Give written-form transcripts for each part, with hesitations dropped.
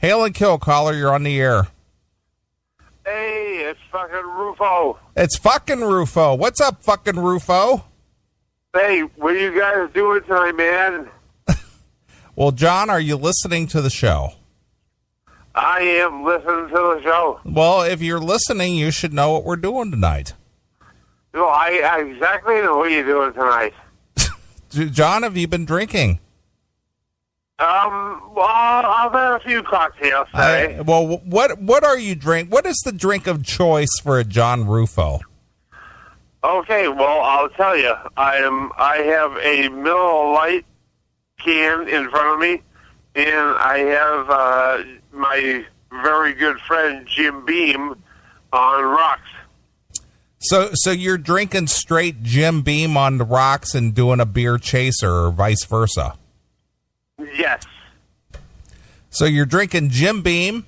Hail and kill, caller. You're on the air. Hey, it's fucking Ruffo. It's fucking Ruffo. What's up, fucking Ruffo? Hey, what are you guys doing tonight, man? Well, John, are you listening to the show? I am listening to the show. Well, if you're listening, you should know what we're doing tonight. No, I exactly know what you're doing tonight. John, have you been drinking? Well, I've had a few cocktails today. Well, what are you drink? What is the drink of choice for a John Ruffo? Okay, well, I'll tell you. I have a Miller Lite can in front of me, and I have my very good friend Jim Beam on rocks. So you're drinking straight Jim Beam on the rocks and doing a beer chaser, or vice versa? Yes. So you're drinking Jim Beam,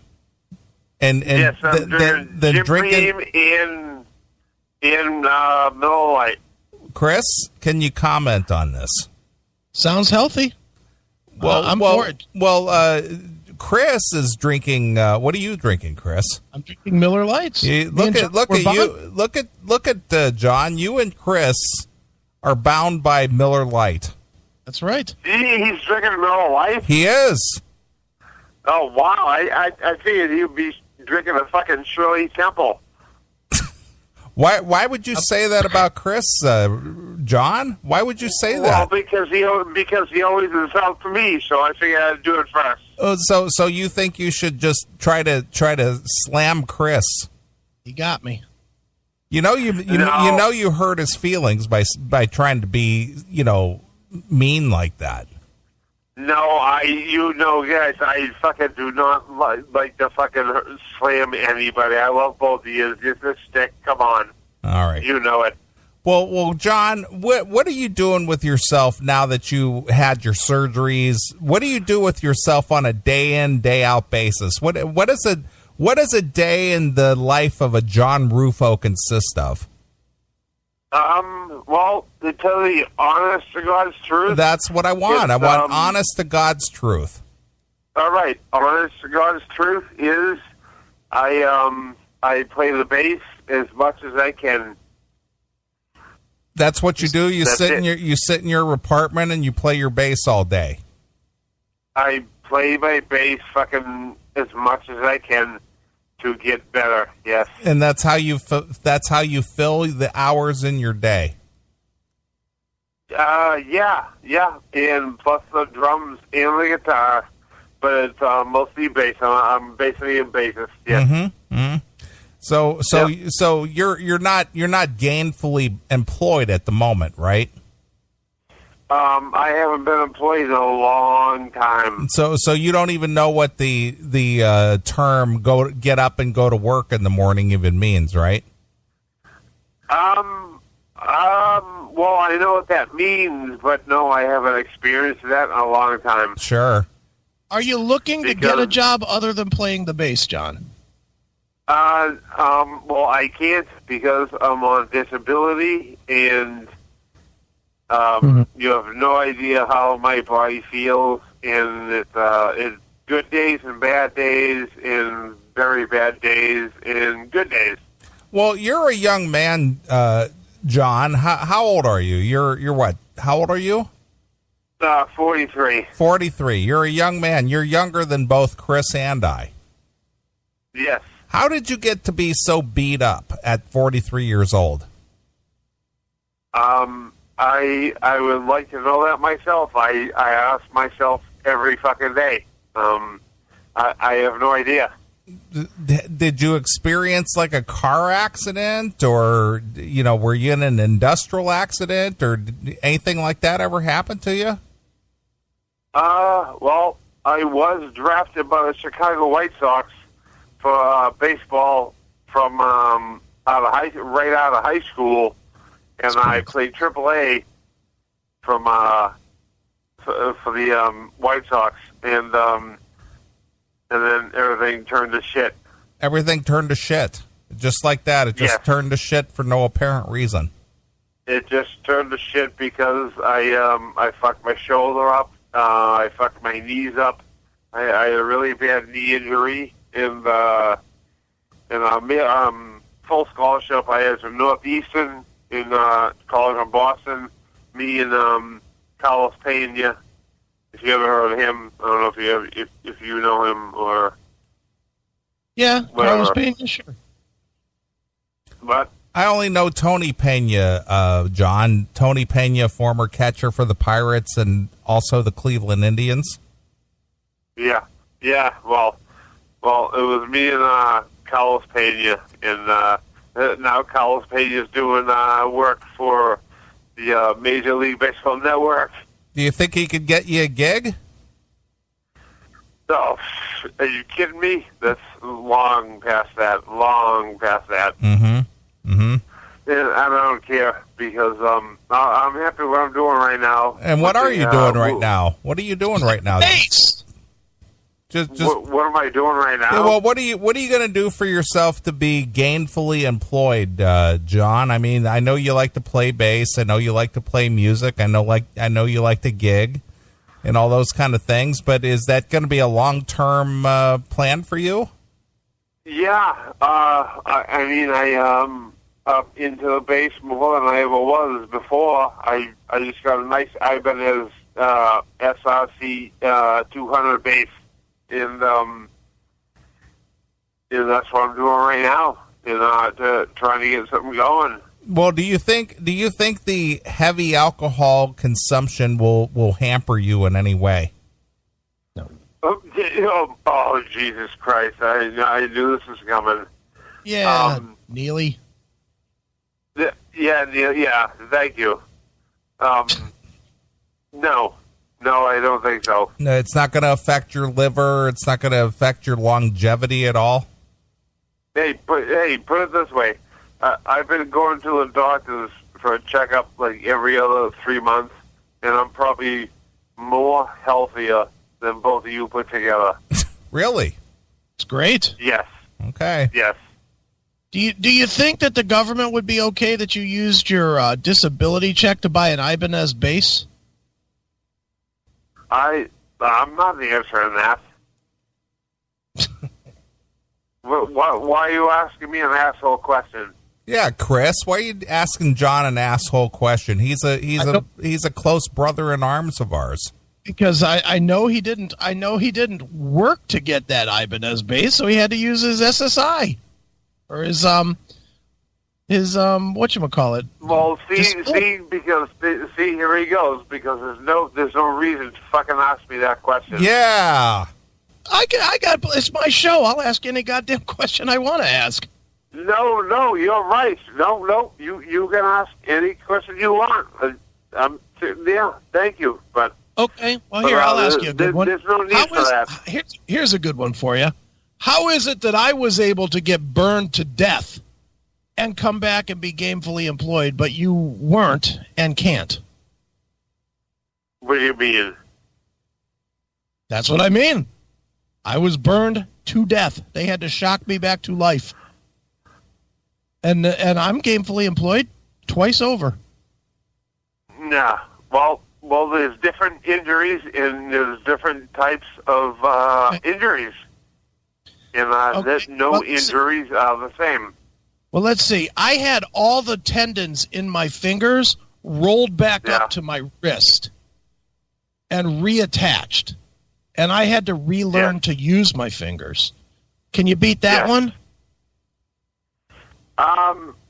and yes, I'm Jim Beam in Miller Lite. Chris, can you comment on this? Sounds healthy. I'm for it. Well, Chris is drinking. What are you drinking, Chris? I'm drinking Miller Lights. Look at John. You and Chris are bound by Miller Lite. That's right. He's drinking Miller Lite? He is. Oh, wow. I figured he'd be drinking a fucking Shirley Temple. Why would you say that about Chris, John? Why would you say that? Well, because he always insults me, so I figured I'd do it first. So you think you should just try to slam Chris? He got me. You know you hurt his feelings by trying to be mean like that. No, guys, I fucking do not like to fucking slam anybody. I love both of you. Just a stick. Come on. All right. You know it. Well, John, what are you doing with yourself now that you had your surgeries? What do you do with yourself on a day in, day out basis? What does a day in the life of a John Ruffo consist of? Well, to tell the honest to God's truth. That's what I want. I want honest to God's truth. All right. Honest to God's truth is I play the bass as much as I can. That's what you do? You sit in your apartment and you play your bass all day. I play my bass fucking as much as I can to get better. Yes. And that's how you fill the hours in your day. Yeah, and plus the drums and the guitar, but it's mostly bass. I'm basically a bassist. Yes. Mm-hmm. Mm-hmm. So you're not gainfully employed at the moment, right? I haven't been employed in a long time. So you don't even know what the term get up and go to work in the morning even means, right? Well, I know what that means, but no, I haven't experienced that in a long time. Sure. Are you looking to get a job other than playing the bass, John? Well, I can't because I'm on disability, and you have no idea how my body feels, and it's good days and bad days, and very bad days, and good days. Well, you're a young man, John. How old are you? You're what? How old are you? 43. 43. You're a young man. You're younger than both Chris and I. Yes. How did you get to be so beat up at 43 years old? I would like to know that myself. I ask myself every fucking day. I have no idea. Did you experience like a car accident, or were you in an industrial accident, or did anything like that ever happen to you? Well, I was drafted by the Chicago White Sox for baseball from right out of high school, and I played AAA from for the White Sox, and then everything turned to shit. Everything turned to shit, just like that. It just turned to shit for no apparent reason. It just turned to shit because I fucked my shoulder up, I fucked my knees up, I had a really bad knee injury, and full scholarship. I had from Northeastern in college in Boston. Me and Carlos Pena. If you ever heard of him, I don't know if you know him or Carlos Pena, sure. But I only know Tony Pena, John. Tony Pena, former catcher for the Pirates and also the Cleveland Indians. Yeah. Well, it was me and Carlos Pena, and now Carlos Pena is doing work for the Major League Baseball Network. Do you think he could get you a gig? Oh, are you kidding me? That's long past that. Mm-hmm. And I don't care because I'm happy with what I'm doing right now. And what are you doing right now? What are you doing right now? Bass. Just what am I doing right now? Yeah, well, what are you going to do for yourself to be gainfully employed, John? I mean, I know you like to play bass. I know you like to play music. I know you like to gig and all those kind of things. But is that going to be a long-term plan for you? Yeah, I mean, I am up into the bass more than I ever was before. I just got a nice Ibanez SRC 200 bass. And that's what I'm doing right now. Trying to get something going. Well, do you think the heavy alcohol consumption will hamper you in any way? No. Oh, Jesus Christ! I knew this was coming. Yeah, Neely. Yeah, Neil. Yeah, thank you. No, I don't think so. No, it's not going to affect your liver. It's not going to affect your longevity at all. Hey, put it this way. I've been going to the doctors for a checkup like every other 3 months, and I'm probably more healthier than both of you put together. Really? It's great. Yes. Okay. Yes. Do you think that the government would be okay that you used your disability check to buy an Ibanez bass? I'm not answering that. Why are you asking me an asshole question? Yeah, Chris, why are you asking John an asshole question? He's a close brother in arms of ours. Because I know he didn't work to get that Ibanez bass, so he had to use his SSI or his whatchamacallit. Well, see, here he goes, because there's no reason to fucking ask me that question. Yeah. It's my show. I'll ask any goddamn question I want to ask. No, you're right. No, you can ask any question you want. Yeah, thank you, but okay. Well, here I'll ask you a good one. There's no need for that. Here's a good one for you. How is it that I was able to get burned to death and come back and be gainfully employed, but you weren't and can't? What do you mean? That's what I mean. I was burned to death. They had to shock me back to life. And I'm gainfully employed twice over. Nah. Well, there's different injuries and there's different types of injuries. And injuries are the same. Well, let's see. I had all the tendons in my fingers rolled back up to my wrist and reattached. And I had to relearn to use my fingers. Can you beat that one?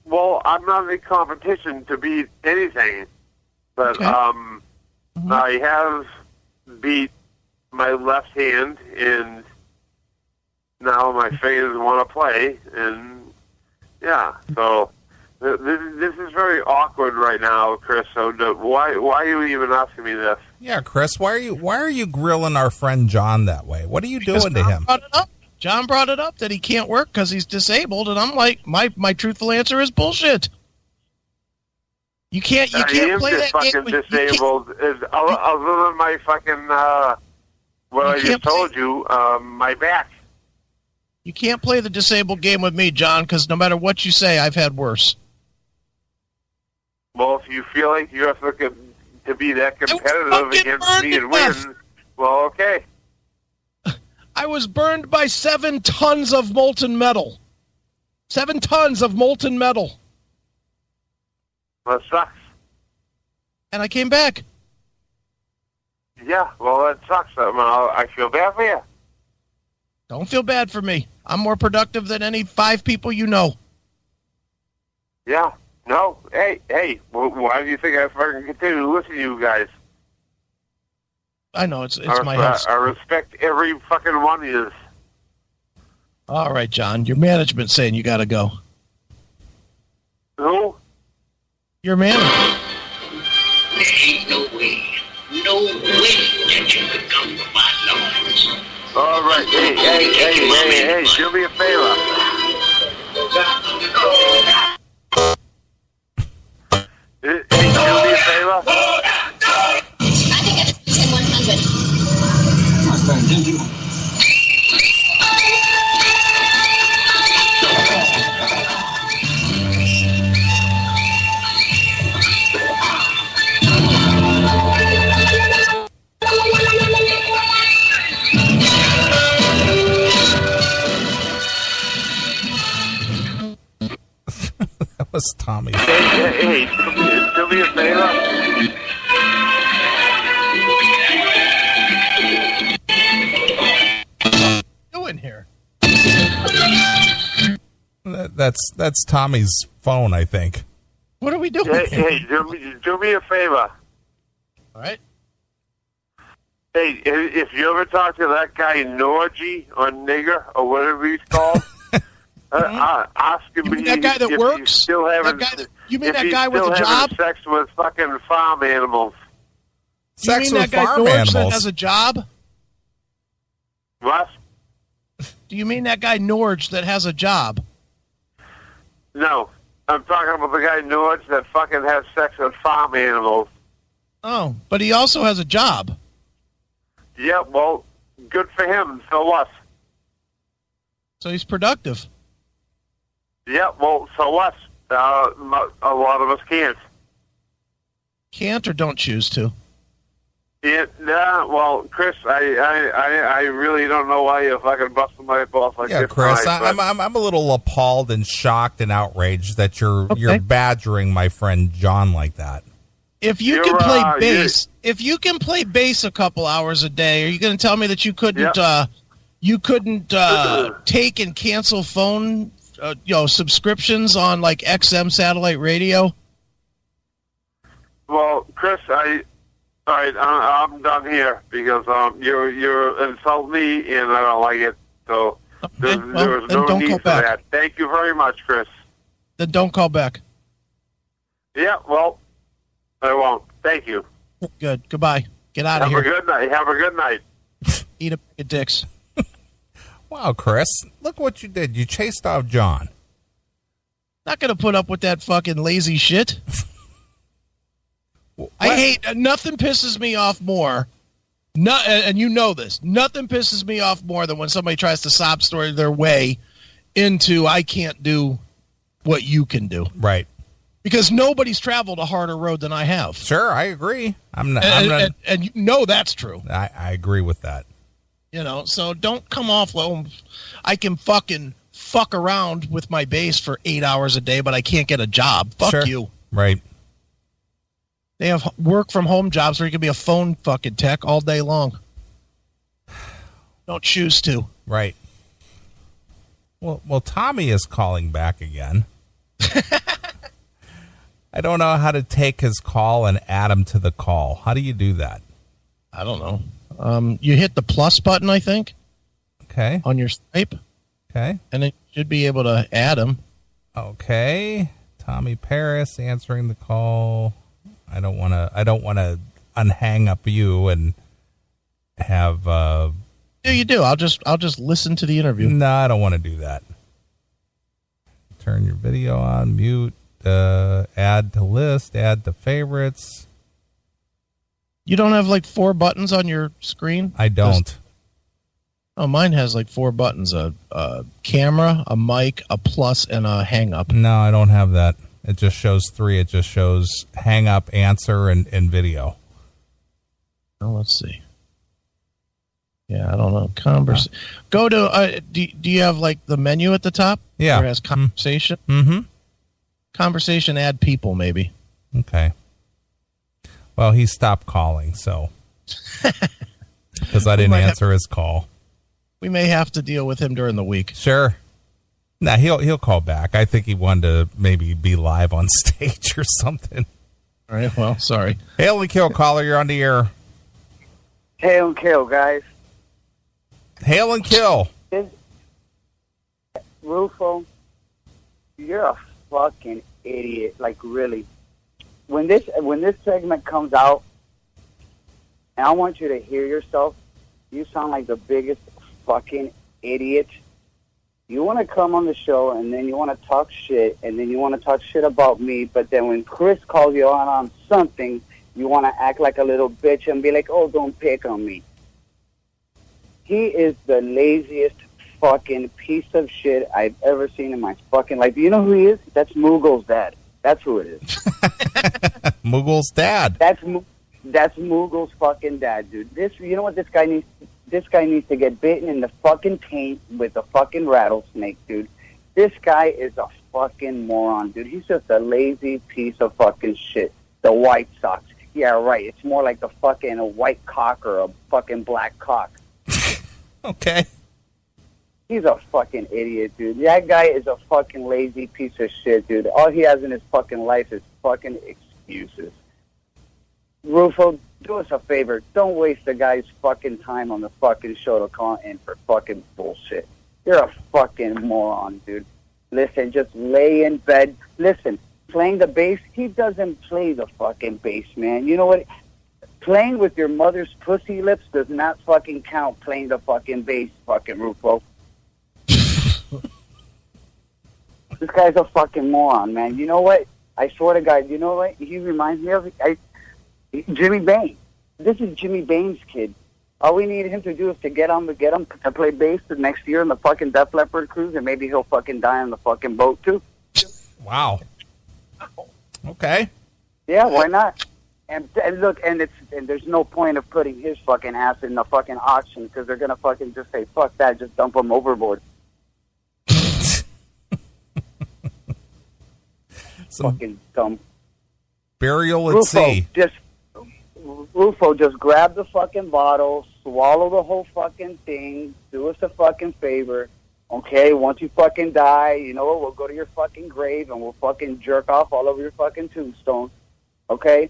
Well, I'm not in competition to beat anything, but I have beat my left hand, and now my fingers want to play, and so this is very awkward right now, Chris. So why are you even asking me this? Yeah, Chris, why are you grilling our friend John that way? What are you doing to him? John brought it up that he can't work because he's disabled, and I'm like, my truthful answer is bullshit. You can't play that fucking game. Disabled. Other than my fucking what I just told you, my back. You can't play the disabled game with me, John, because no matter what you say, I've had worse. Well, if you feel like you have to be that competitive against me and win, well, okay. I was burned by 7 tons of molten metal. 7 tons of molten metal. That sucks. And I came back. Yeah, well, that sucks. I feel bad for you. Don't feel bad for me. I'm more productive than any 5 people you know. Yeah. No. Hey. Why do you think I fucking continue to listen to you guys? I know, it's my house. I respect every fucking one of you. All right, John. Your management's saying you got to go. Who? Your manager. There ain't no way that you could come from my noise. All right. Hey, do me a favor. Hey, do me a favor. I think I just said 100. My friend, did you? That was Tommy. Hey, do me a favor. Doing here. That's Tommy's phone, I think. What are we doing? Hey, do me a favor. All right. Hey, if you ever talk to that guy Norge or Nigger or whatever he's called, ask him. You mean that guy that if works? he's still having, you mean if that he's guy with still a having job? sex with fucking farm animals. Sex you mean with that guy farm Norge that animals. has a job? What? Do you mean that guy Norge that has a job? No, I'm talking about the guy Norge that fucking has sex with farm animals. Oh, but he also has a job. Yeah, well, good for him. So what? So he's productive. Yeah, well, so what? A lot of us can't. Can't or don't choose to. Yeah, nah, well, Chris, I really don't know why you're fucking busting my balls like Yeah, this. Chris, tonight, I'm a little appalled and shocked and outraged that you're badgering my friend John like that. If you can play bass, if you can play bass a couple hours a day, are you going to tell me that you couldn't take and cancel phone subscriptions on like XM satellite radio? Well, Chris, I'm done here because you're insulting me and I don't like it. So Okay, there's no need for that. Thank you very much, Chris. Then don't call back. Yeah, well, I won't. Thank you. Good. Goodbye. Get out of here. Have a good night. Have a good night. Eat a bag of dicks. Wow, Chris, look what you did. You chased off John. Not going to put up with that fucking lazy shit. I hate, nothing pisses me off more. And you know this. Nothing pisses me off more than when somebody tries to sob story their way into I can't do what you can do. Right. Because nobody's traveled a harder road than I have. Sure, I agree. I'm not. And you know that's true. I agree with that. You know, so don't come off low. I can fucking fuck around with my bass for 8 hours a day, but I can't get a job. Fuck Sure. you. Right. They have work from home jobs where you can be a phone fucking tech all day long. Don't choose to. Right. Well, Tommy is calling back again. I don't know how to take his call and add him to the call. How do you do that? I don't know. You hit the plus button, I think, Okay. on your Skype, Okay. and it should be able to add him. Okay. Tommy Paris answering the call. I don't want to unhang up you and have. Yeah, you do. I'll just listen to the interview. No, I don't want to do that. Turn your video on, mute, add to list, add to favorites. You don't have like 4 buttons on your screen? I don't. Oh, mine has like 4 buttons: a camera, a mic, a plus, and a hang up. No, I don't have that. It just shows 3. It just shows hang up, answer, and video. Oh, let's see. Yeah, I don't know. Go to. Do you have like the menu at the top? Yeah. Where it has conversation. Mm-hmm. Conversation. Add people. Maybe. Okay. Well, he stopped calling, so because I didn't answer his call. We may have to deal with him during the week. Sure. Nah, he'll call back. I think he wanted to maybe be live on stage or something. All right. Well, sorry. Hail and kill, caller. You're on the air. Hail and kill, guys. Hail and kill. Ruffo, you're a fucking idiot. Like, really. When this segment comes out, and I want you to hear yourself, you sound like the biggest fucking idiot. You want to come on the show, and then you want to talk shit, and then you want to talk shit about me, but then when Chris calls you on something, you want to act like a little bitch and be like, oh, don't pick on me. He is the laziest fucking piece of shit I've ever seen in my fucking life. You know who he is? That's Moogle's dad. That's who it is. Moogle's dad. That's Moogle's fucking dad, dude. You know what this guy needs? This guy needs to get bitten in the fucking taint with a fucking rattlesnake, dude. This guy is a fucking moron, dude. He's just a lazy piece of fucking shit. The White Sox. Yeah, right. It's more like a fucking white cock or a fucking black cock. Okay. He's a fucking idiot, dude. That guy is a fucking lazy piece of shit, dude. All he has in his fucking life is fucking excuses. Ruffo, do us a favor. Don't waste the guy's fucking time on the fucking show to call in for fucking bullshit. You're a fucking moron, dude. Listen, just lay in bed. Listen, playing the bass, he doesn't play the fucking bass, man. You know what? Playing with your mother's pussy lips does not fucking count playing the fucking bass, fucking Ruffo. This guy's a fucking moron, man. You know what? I swear to God, you know what? He reminds me of Jimmy Bain. This is Jimmy Bain's kid. All we need him to do is to get him to play bass the next year in the fucking Def Leppard cruise, and maybe he'll fucking die on the fucking boat too. Wow. Okay. Yeah, why not? And look, and there's no point of putting his fucking ass in the fucking auction because they're gonna fucking just say fuck that, just dump him overboard. Fucking dumb. Burial at sea. Ruffo, just grab the fucking bottle, swallow the whole fucking thing, do us a fucking favor, okay? Once you fucking die, you know what? We'll go to your fucking grave and we'll fucking jerk off all over your fucking tombstone, okay?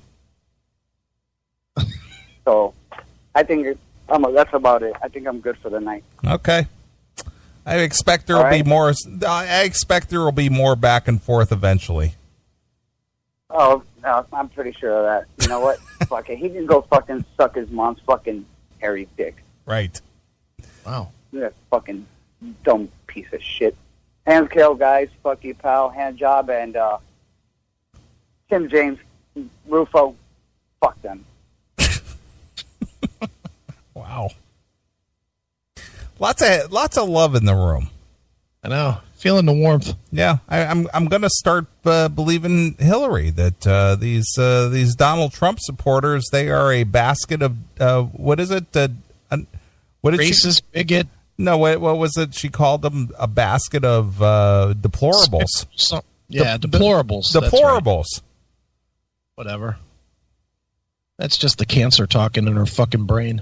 So, I think that's about it. I think I'm good for the night. Okay. I expect there will be more. I expect there will be more back and forth eventually. Oh, no, I'm pretty sure of that. You know what? Fuck it. He can go fucking suck his mom's fucking hairy dick. Right. Wow. You're a fucking dumb piece of shit. Hands kill, guys. Fuck you, pal. Hand job. And Tim James, Ruffo, fuck them. Wow. Lots of love in the room. I know. Feeling the warmth. Yeah, I'm going to start believing Hillary that these Donald Trump supporters, they are a basket of what is it? What did racist bigot? No, what was it? She called them a basket of deplorables. Deplorables. Deplorables. Right. Whatever. That's just the cancer talking in her fucking brain.